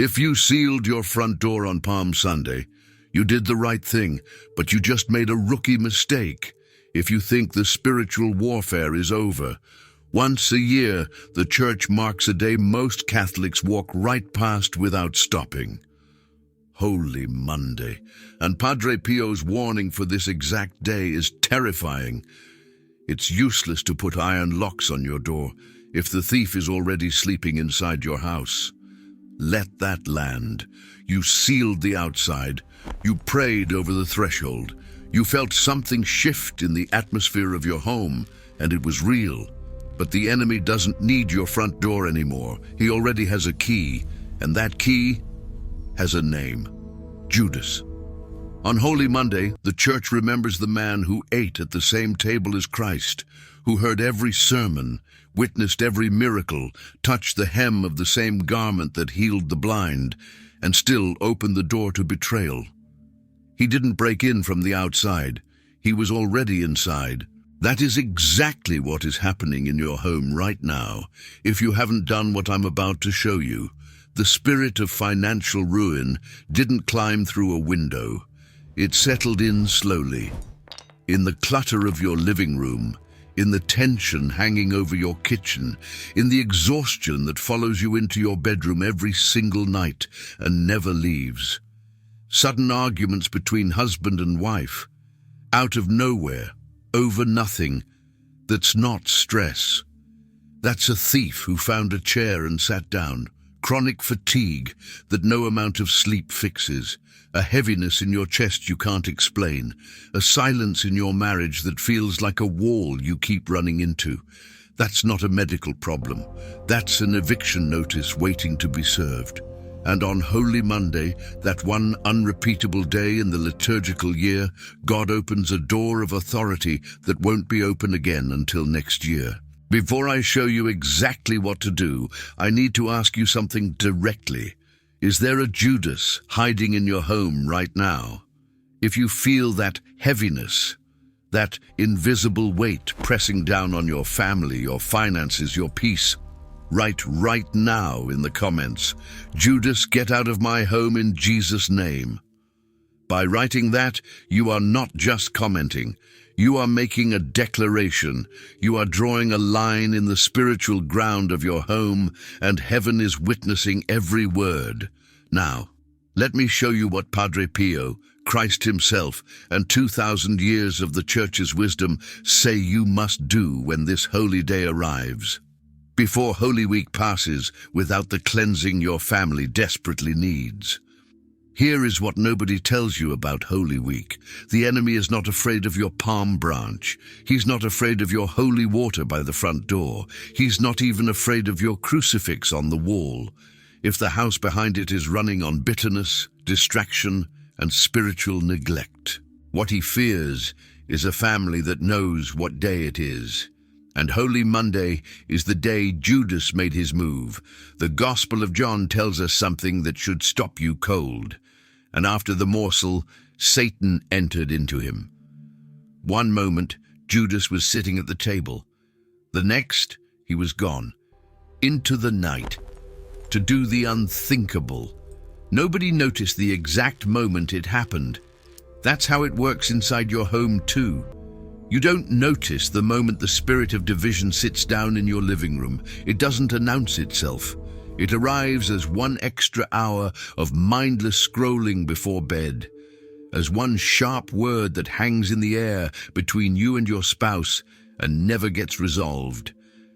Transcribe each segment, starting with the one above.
If you sealed your front door on Palm Sunday, you did the right thing, but you just made a rookie mistake. If you think the spiritual warfare is over, once a year, the church marks a day most Catholics walk right past without stopping. Holy Monday. And Padre Pio's warning for this exact day is terrifying. It's useless to put iron locks on your door if the thief is already sleeping inside your house. Let that land. You sealed the outside. You prayed over the threshold. You felt something shift in the atmosphere of your home, and it was real. But the enemy doesn't need your front door anymore. He already has a key, and that key has a name: Judas. On Holy Monday, the church remembers the man who ate at the same table as Christ, who heard every sermon, witnessed every miracle, touched the hem of the same garment that healed the blind, and still opened the door to betrayal. He didn't break in from the outside. He was already inside. That is exactly what is happening in your home right now, if you haven't done what I'm about to show you. The spirit of financial ruin didn't climb through a window. It settled in slowly. In the clutter of your living room, in the tension hanging over your kitchen, in the exhaustion that follows you into your bedroom every single night and never leaves. Sudden arguments between husband and wife, out of nowhere, over nothing. That's not stress. That's a thief who found a chair and sat down. Chronic fatigue that no amount of sleep fixes. A heaviness in your chest you can't explain. A silence in your marriage that feels like a wall you keep running into. That's not a medical problem. That's an eviction notice waiting to be served. And on Holy Monday, that one unrepeatable day in the liturgical year, God opens a door of authority that won't be open again until next year. Before I show you exactly what to do, I need to ask you something directly. Is there a Judas hiding in your home right now? If you feel that heaviness, that invisible weight pressing down on your family, your finances, your peace, write right now in the comments, "Judas, get out of my home in Jesus' name." By writing that, you are not just commenting. You are making a declaration. You are drawing a line in the spiritual ground of your home, and heaven is witnessing every word. Now, let me show you what Padre Pio, Christ himself, and 2,000 years of the Church's wisdom say you must do when this holy day arrives. Before Holy Week passes without the cleansing your family desperately needs. Here is what nobody tells you about Holy Week. The enemy is not afraid of your palm branch. He's not afraid of your holy water by the front door. He's not even afraid of your crucifix on the wall, if the house behind it is running on bitterness, distraction, and spiritual neglect. What he fears is a family that knows what day it is. And Holy Monday is the day Judas made his move. The Gospel of John tells us something that should stop you cold. And after the morsel, Satan entered into him. One moment, Judas was sitting at the table. The next, he was gone, into the night, to do the unthinkable. Nobody noticed the exact moment it happened. That's how it works inside your home too. You don't notice the moment the spirit of division sits down in your living room. It doesn't announce itself. It arrives as one extra hour of mindless scrolling before bed, as one sharp word that hangs in the air between you and your spouse and never gets resolved,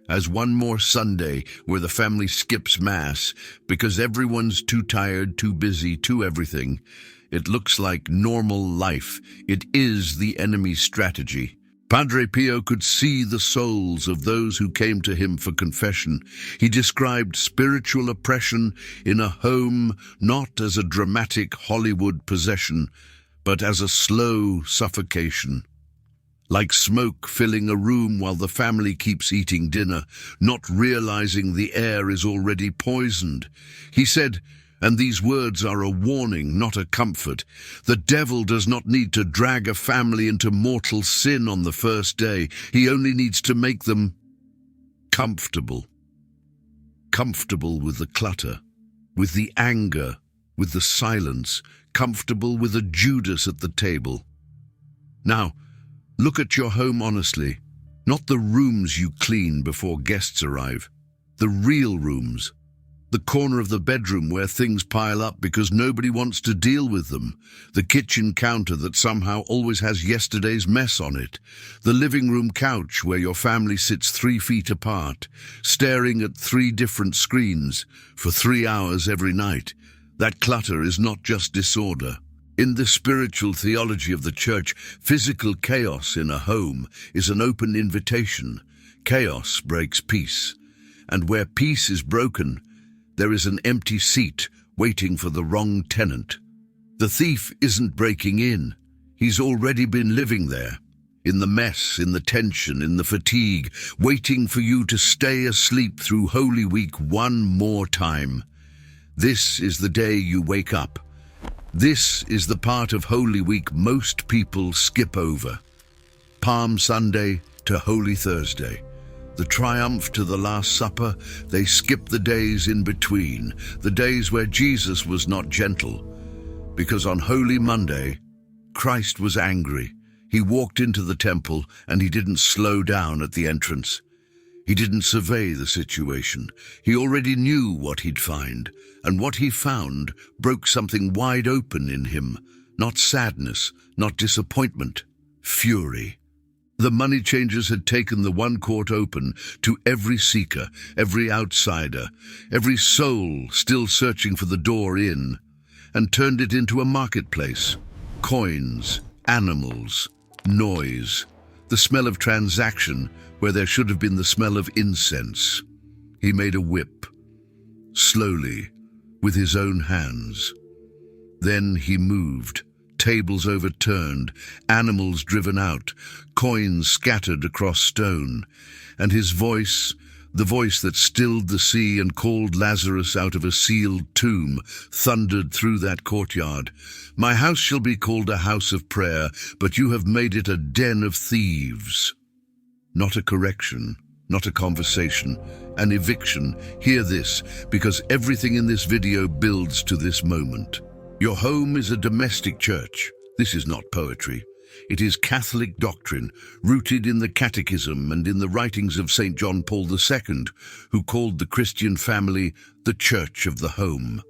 as one more Sunday where the family skips Mass because everyone's too tired, too busy, too everything. It looks like normal life. It is the enemy's strategy. Padre Pio could see the souls of those who came to him for confession. He described spiritual oppression in a home not as a dramatic Hollywood possession, but as a slow suffocation. Like smoke filling a room while the family keeps eating dinner, not realizing the air is already poisoned. He said, and these words are a warning, not a comfort. The devil does not need to drag a family into mortal sin on the first day. He only needs to make them comfortable. Comfortable with the clutter, with the anger, with the silence, comfortable with a Judas at the table. Now, look at your home honestly, not the rooms you clean before guests arrive, the real rooms. The corner of the bedroom where things pile up because nobody wants to deal with them. The kitchen counter that somehow always has yesterday's mess on it. The living room couch where your family sits 3 feet apart, staring at 3 different screens for 3 hours every night. That clutter is not just disorder. In the spiritual theology of the church, physical chaos in a home is an open invitation. Chaos breaks peace. And where peace is broken, there is an empty seat waiting for the wrong tenant. The thief isn't breaking in. He's already been living there, in the mess, in the tension, in the fatigue, waiting for you to stay asleep through Holy Week one more time. This is the day you wake up. This is the part of Holy Week most people skip over. Palm Sunday to Holy Thursday. The triumph to the Last Supper, they skip the days in between, the days where Jesus was not gentle. Because on Holy Monday, Christ was angry. He walked into the temple and he didn't slow down at the entrance. He didn't survey the situation. He already knew what he'd find, and what he found broke something wide open in him. Not sadness, not disappointment, fury. The money changers had taken the one court open to every seeker, every outsider, every soul still searching for the door in, and turned it into a marketplace. Coins, animals, noise, the smell of transaction where there should have been the smell of incense. He made a whip, slowly, with his own hands. Then he moved. Tables overturned, animals driven out, coins scattered across stone, and his voice, the voice that stilled the sea and called Lazarus out of a sealed tomb, thundered through that courtyard. My house shall be called a house of prayer, but you have made it a den of thieves. Not a correction, not a conversation, an eviction. Hear this, because everything in this video builds to this moment. Your home is a domestic church. This is not poetry. It is Catholic doctrine, rooted in the Catechism and in the writings of St. John Paul II, who called the Christian family the Church of the Home.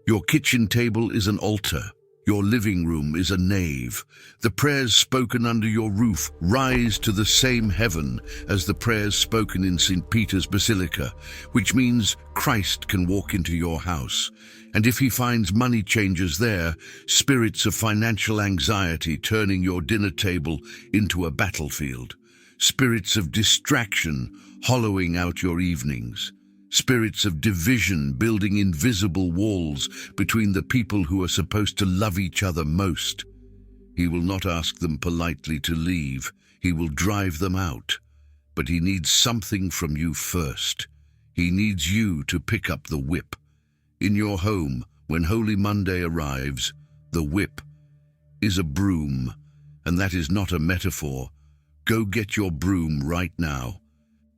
Your kitchen table is an altar. Your living room is a nave. The prayers spoken under your roof rise to the same heaven as the prayers spoken in St. Peter's Basilica, which means Christ can walk into your house. And if he finds money changers there, spirits of financial anxiety turning your dinner table into a battlefield, spirits of distraction hollowing out your evenings, spirits of division building invisible walls between the people who are supposed to love each other most. He will not ask them politely to leave. He will drive them out. But he needs something from you first. He needs you to pick up the whip. In your home, when Holy Monday arrives, the whip is a broom, and that is not a metaphor. Go get your broom right now.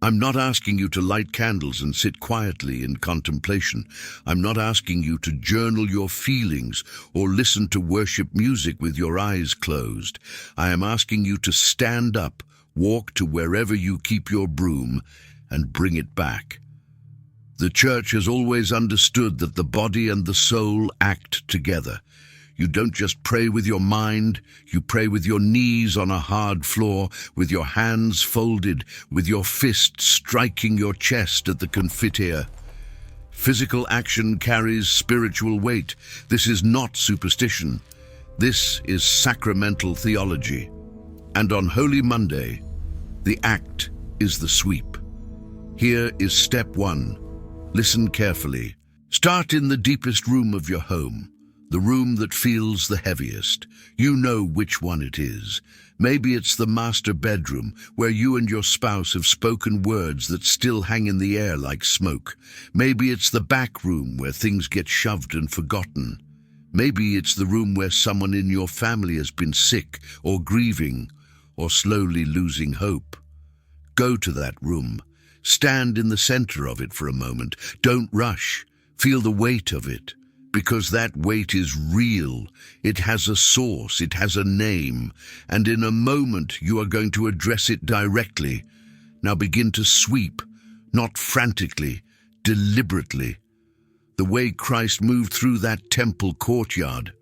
I'm not asking you to light candles and sit quietly in contemplation. I'm not asking you to journal your feelings or listen to worship music with your eyes closed. I am asking you to stand up, walk to wherever you keep your broom, and bring it back. The church has always understood that the body and the soul act together. You don't just pray with your mind, you pray with your knees on a hard floor, with your hands folded, with your fists striking your chest at the confiteor. Physical action carries spiritual weight. This is not superstition. This is sacramental theology. And on Holy Monday, the act is the sweep. Here is step 1. Listen carefully. Start in the deepest room of your home, the room that feels the heaviest. You know which one it is. Maybe it's the master bedroom, where you and your spouse have spoken words that still hang in the air like smoke. Maybe it's the back room, where things get shoved and forgotten. Maybe it's the room where someone in your family has been sick or grieving or slowly losing hope. Go to that room. Stand in the center of it for a moment. Don't rush. Feel the weight of it, because that weight is real. It has a source, it has a name, and in a moment you are going to address it directly. Now begin to sweep, not frantically, deliberately. The way Christ moved through that temple courtyard,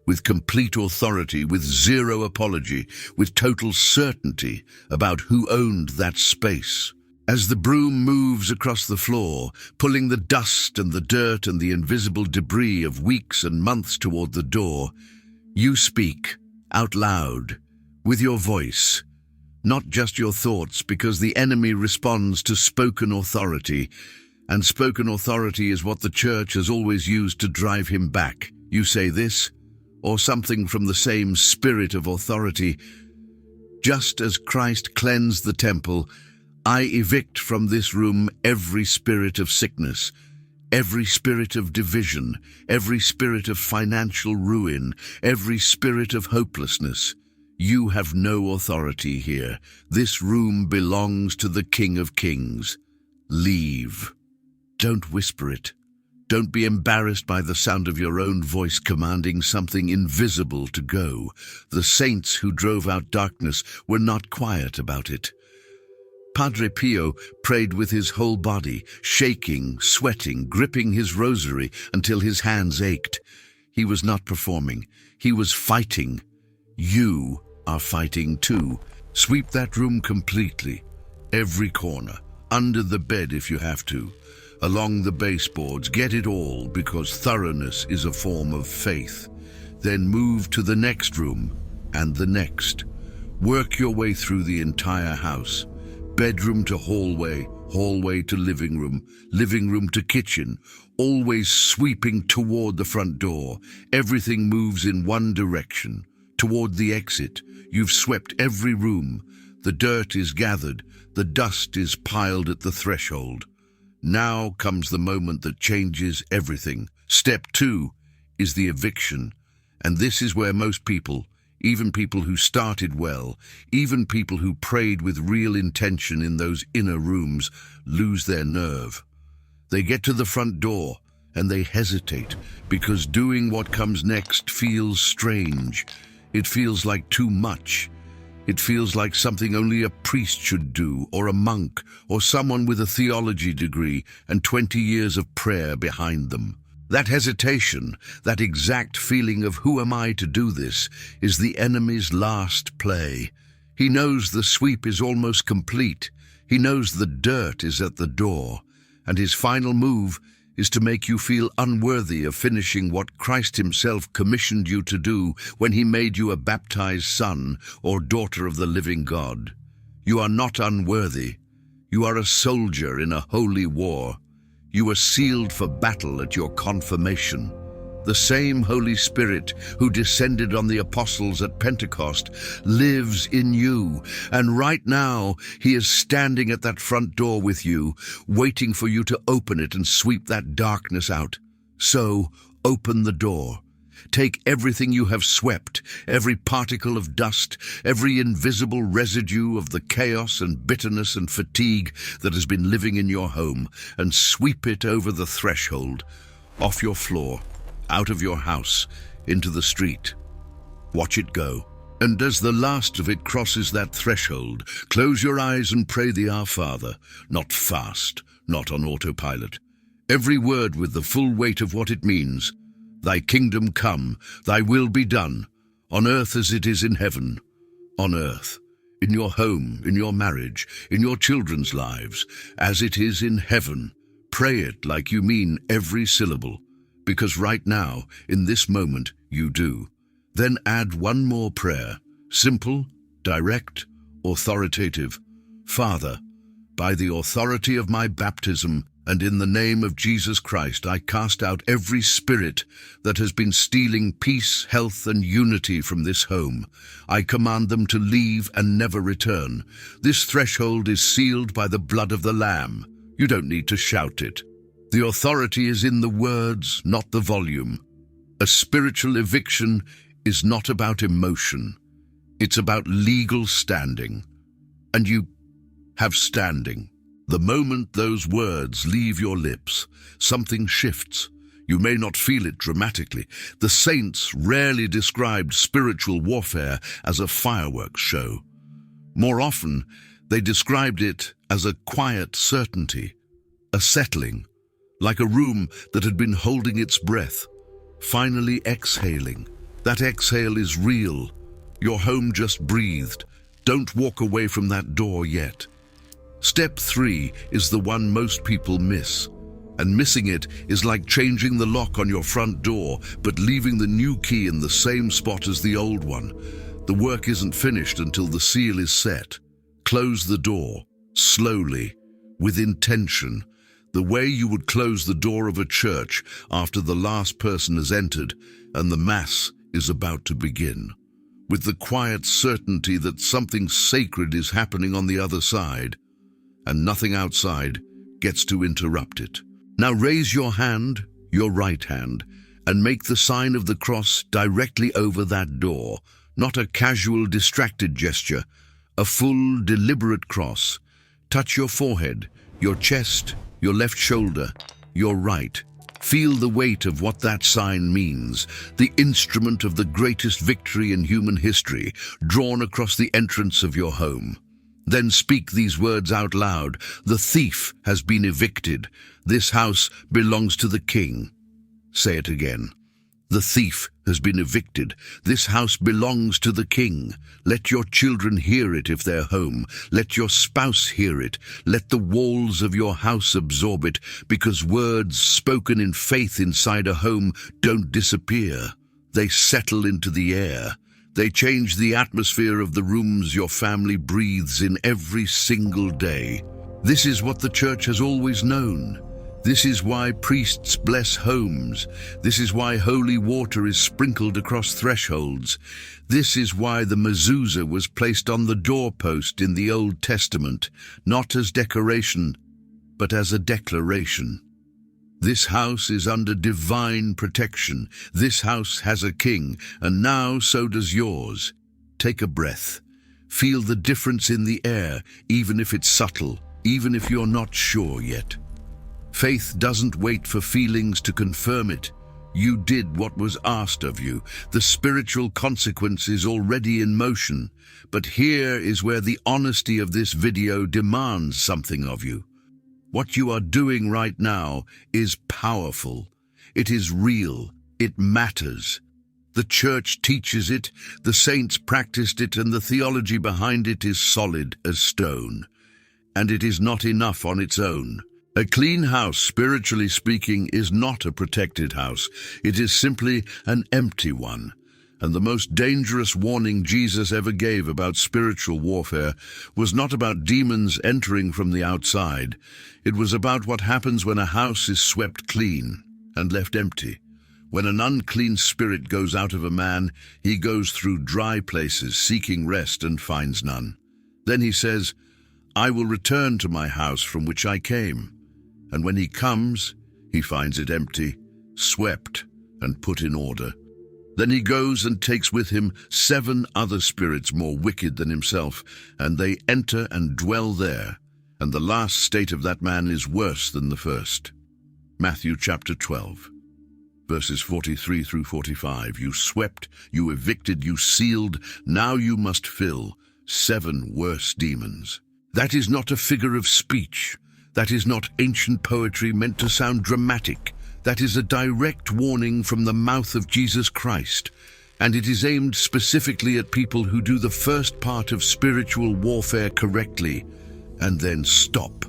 with complete authority, with zero apology, with total certainty about who owned that space. As the broom moves across the floor, pulling the dust and the dirt and the invisible debris of weeks and months toward the door, you speak out loud, with your voice, not just your thoughts, because the enemy responds to spoken authority, and spoken authority is what the church has always used to drive him back. You say this, or something from the same spirit of authority. Just as Christ cleansed the temple, I evict from this room every spirit of sickness, every spirit of division, every spirit of financial ruin, every spirit of hopelessness. You have no authority here. This room belongs to the King of Kings. Leave. Don't whisper it. Don't be embarrassed by the sound of your own voice commanding something invisible to go. The saints who drove out darkness were not quiet about it. Padre Pio prayed with his whole body, shaking, sweating, gripping his rosary until his hands ached. He was not performing. He was fighting. You are fighting too. Sweep that room completely. Every corner. Under the bed if you have to. Along the baseboards. Get it all, because thoroughness is a form of faith. Then move to the next room and the next. Work your way through the entire house. Bedroom to hallway, hallway to living room to kitchen, always sweeping toward the front door. Everything moves in one direction, toward the exit. You've swept every room. The dirt is gathered. The dust is piled at the threshold. Now comes the moment that changes everything. Step 2 is the eviction, and this is where most people, even people who started well, even people who prayed with real intention in those inner rooms, lose their nerve. They get to the front door and they hesitate because doing what comes next feels strange. It feels like too much. It feels like something only a priest should do, or a monk, or someone with a theology degree and 20 years of prayer behind them. That hesitation, that exact feeling of who am I to do this, is the enemy's last play. He knows the sweep is almost complete. He knows the dirt is at the door, and his final move is to make you feel unworthy of finishing what Christ himself commissioned you to do when he made you a baptized son or daughter of the living God. You are not unworthy. You are a soldier in a holy war. You were sealed for battle at your confirmation. The same Holy Spirit who descended on the apostles at Pentecost lives in you, and right now he is standing at that front door with you, waiting for you to open it and sweep that darkness out. So, open the door. Take everything you have swept, every particle of dust, every invisible residue of the chaos and bitterness and fatigue that has been living in your home, and sweep it over the threshold, off your floor, out of your house, into the street. Watch it go. And as the last of it crosses that threshold, close your eyes and pray the Our Father, not fast, not on autopilot. Every word with the full weight of what it means. Thy kingdom come, thy will be done, on earth as it is in heaven. On earth, in your home, in your marriage, in your children's lives, as it is in heaven. Pray it like you mean every syllable, because right now, in this moment, you do. Then add one more prayer, simple, direct, authoritative. Father, by the authority of my baptism, and in the name of Jesus Christ, I cast out every spirit that has been stealing peace, health, and unity from this home. I command them to leave and never return. This threshold is sealed by the blood of the Lamb. You don't need to shout it. The authority is in the words, not the volume. A spiritual eviction is not about emotion. It's about legal standing. And you have standing. The moment those words leave your lips, something shifts. You may not feel it dramatically. The saints rarely described spiritual warfare as a fireworks show. More often, they described it as a quiet certainty, a settling, like a room that had been holding its breath, finally exhaling. That exhale is real. Your home just breathed. Don't walk away from that door yet. Step 3 is the one most people miss. And missing it is like changing the lock on your front door, but leaving the new key in the same spot as the old one. The work isn't finished until the seal is set. Close the door, slowly, with intention, the way you would close the door of a church after the last person has entered and the Mass is about to begin, with the quiet certainty that something sacred is happening on the other side, and nothing outside gets to interrupt it. Now raise your hand, your right hand, and make the sign of the cross directly over that door, not a casual, distracted gesture, a full, deliberate cross. Touch your forehead, your chest, your left shoulder, your right. Feel the weight of what that sign means, the instrument of the greatest victory in human history, drawn across the entrance of your home. Then speak these words out loud. The thief has been evicted. This house belongs to the King. Say it again. The thief has been evicted. This house belongs to the King. Let your children hear it if they're home. Let your spouse hear it. Let the walls of your house absorb it, because words spoken in faith inside a home don't disappear. They settle into the air. They change the atmosphere of the rooms your family breathes in every single day. This is what the church has always known. This is why priests bless homes. This is why holy water is sprinkled across thresholds. This is why the mezuzah was placed on the doorpost in the Old Testament, not as decoration, but as a declaration. This house is under divine protection. This house has a king, and now so does yours. Take a breath. Feel the difference in the air, even if it's subtle, even if you're not sure yet. Faith doesn't wait for feelings to confirm it. You did what was asked of you. The spiritual consequence is already in motion. But here is where the honesty of this video demands something of you. What you are doing right now is powerful. It is real. It matters. The church teaches it, the saints practiced it, and the theology behind it is solid as stone. And it is not enough on its own. A clean house, spiritually speaking, is not a protected house. It is simply an empty one. And the most dangerous warning Jesus ever gave about spiritual warfare was not about demons entering from the outside. It was about what happens when a house is swept clean and left empty. When an unclean spirit goes out of a man, he goes through dry places seeking rest and finds none. Then he says, I will return to my house from which I came. And when he comes, he finds it empty, swept, and put in order. Then he goes and takes with him 7 other spirits more wicked than himself, and they enter and dwell there, and the last state of that man is worse than the first. Matthew chapter 12, verses 43 through 45. You swept, you evicted, you sealed, now you must fill 7 worse demons. That is not a figure of speech. That is not ancient poetry meant to sound dramatic. That is a direct warning from the mouth of Jesus Christ, and it is aimed specifically at people who do the first part of spiritual warfare correctly, and then stop.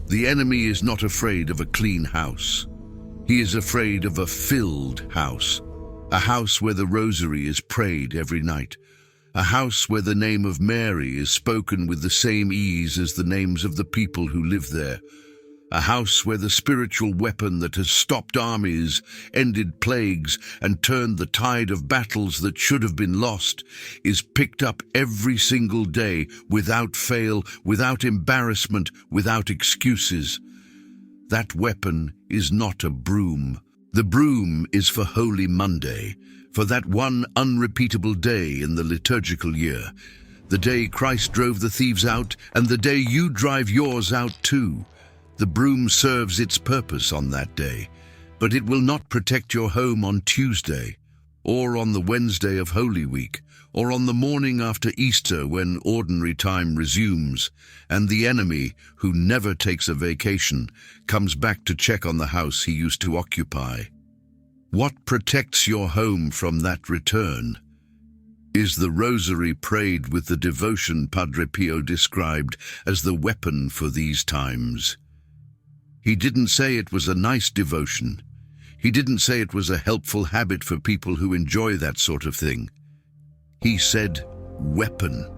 The enemy is not afraid of a clean house. He is afraid of a filled house, a house where the rosary is prayed every night, a house where the name of Mary is spoken with the same ease as the names of the people who live there, a house where the spiritual weapon that has stopped armies, ended plagues, and turned the tide of battles that should have been lost is picked up every single day, without fail, without embarrassment, without excuses. That weapon is not a broom. The broom is for Holy Monday, for that one unrepeatable day in the liturgical year, the day Christ drove the thieves out, and the day you drive yours out too. The broom serves its purpose on that day, But it will not protect your home on Tuesday, or on the Wednesday of Holy Week, or on the morning after Easter when ordinary time resumes, and the enemy, who never takes a vacation, comes back to check on the house he used to occupy. What protects your home from that return? Is the rosary prayed with the devotion Padre Pio described as the weapon for these times. He didn't say it was a nice devotion. He didn't say it was a helpful habit for people who enjoy that sort of thing. He said weapon.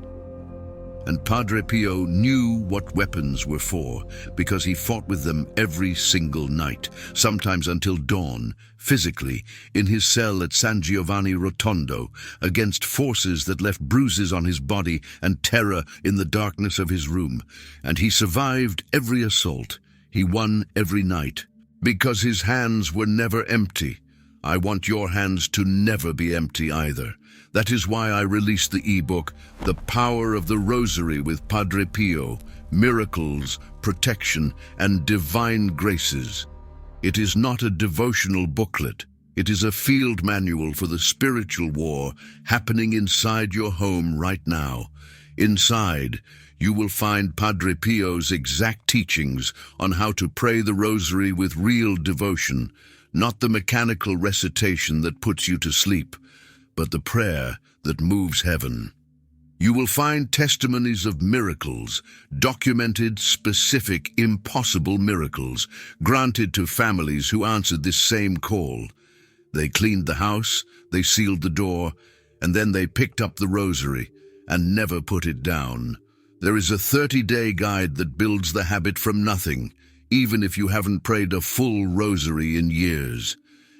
And Padre Pio knew what weapons were for because he fought with them every single night, sometimes until dawn, physically, in his cell at San Giovanni Rotondo, against forces that left bruises on his body and terror in the darkness of his room. And he survived every assault. He won every night, because his hands were never empty. I want your hands to never be empty either. That is why I released the ebook, The Power of the Rosary with Padre Pio, Miracles, Protection, and Divine Graces. It is not a devotional booklet. It is a field manual for the spiritual war happening inside your home right now. Inside, you will find Padre Pio's exact teachings on how to pray the rosary with real devotion, not the mechanical recitation that puts you to sleep, but the prayer that moves heaven. You will find testimonies of miracles, documented, specific, impossible miracles, granted to families who answered this same call. They cleaned the house, they sealed the door, and then they picked up the rosary and never put it down. There is a 30-day guide that builds the habit from nothing, even if you haven't prayed a full rosary in years.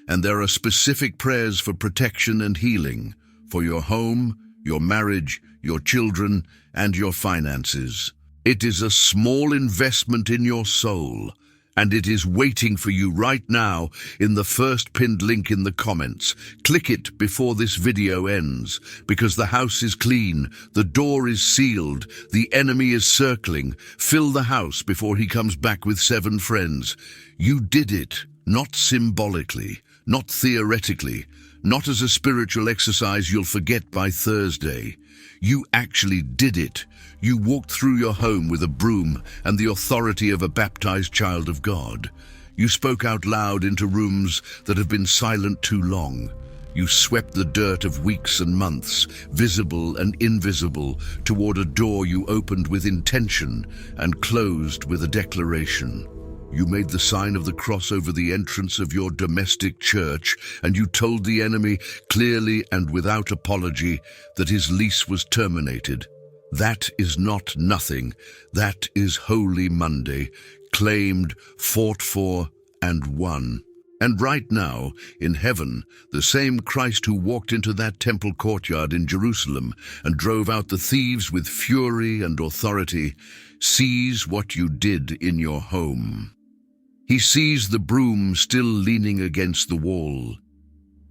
And there are specific prayers for protection and healing, for your home, your marriage, your children, and your finances. It is a small investment in your soul, and it is waiting for you right now in the first pinned link in the comments. Click it before this video ends, because the house is clean, the door is sealed, the enemy is circling. Fill the house before he comes back with 7 friends. You did it, not symbolically, not theoretically, not as a spiritual exercise you'll forget by Thursday. You actually did it. You walked through your home with a broom and the authority of a baptized child of God. You spoke out loud into rooms that have been silent too long. You swept the dirt of weeks and months, visible and invisible, toward a door you opened with intention and closed with a declaration. You made the sign of the cross over the entrance of your domestic church, and you told the enemy clearly and without apology that his lease was terminated. That is not nothing. That is Holy Monday, claimed, fought for, and won. And right now, in heaven, the same Christ who walked into that temple courtyard in Jerusalem and drove out the thieves with fury and authority, sees what you did in your home. He sees the broom still leaning against the wall.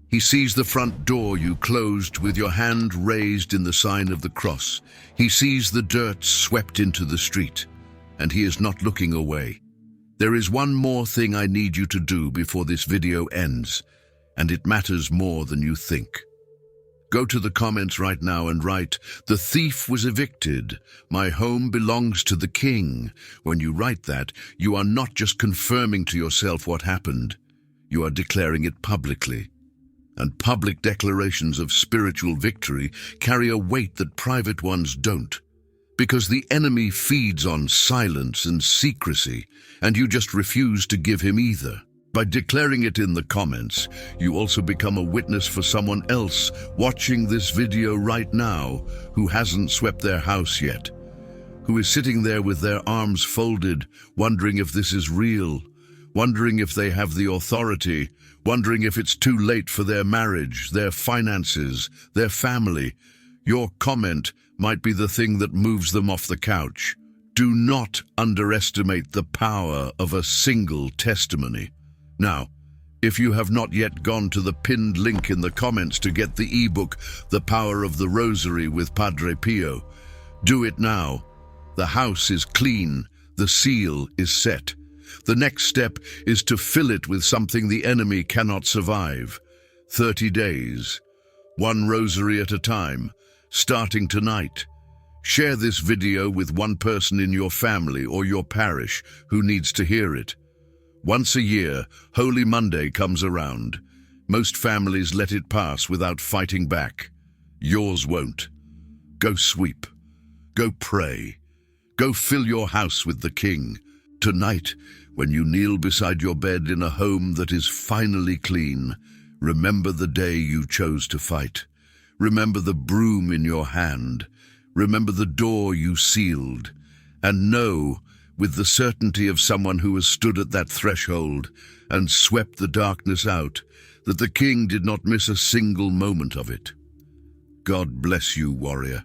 He sees the front door you closed with your hand raised in the sign of the cross. He sees the dirt swept into the street, and he is not looking away. There is one more thing I need you to do before this video ends, and it matters more than you think. Go to the comments right now and write, "The thief was evicted. My home belongs to the king." When you write that, you are not just confirming to yourself what happened. You are declaring it publicly. And public declarations of spiritual victory carry a weight that private ones don't. Because the enemy feeds on silence and secrecy, and you just refuse to give him either. By declaring it in the comments, you also become a witness for someone else watching this video right now who hasn't swept their house yet, who is sitting there with their arms folded, wondering if this is real, wondering if they have the authority, wondering if it's too late for their marriage, their finances, their family. Your comment might be the thing that moves them off the couch. Do not underestimate the power of a single testimony. Now, if you have not yet gone to the pinned link in the comments to get the ebook, The Power of the Rosary with Padre Pio, do it now. The house is clean, the seal is set. The next step is to fill it with something the enemy cannot survive. 30 days, one rosary at a time, starting tonight. Share this video with one person in your family or your parish who needs to hear it. Once a year, Holy Monday comes around. Most families let it pass without fighting back. Yours won't. Go sweep. Go pray. Go fill your house with the King. Tonight, when you kneel beside your bed in a home that is finally clean, remember the day you chose to fight. Remember the broom in your hand. Remember the door you sealed. And know, with the certainty of someone who has stood at that threshold and swept the darkness out, that the King did not miss a single moment of it. God bless you, warrior.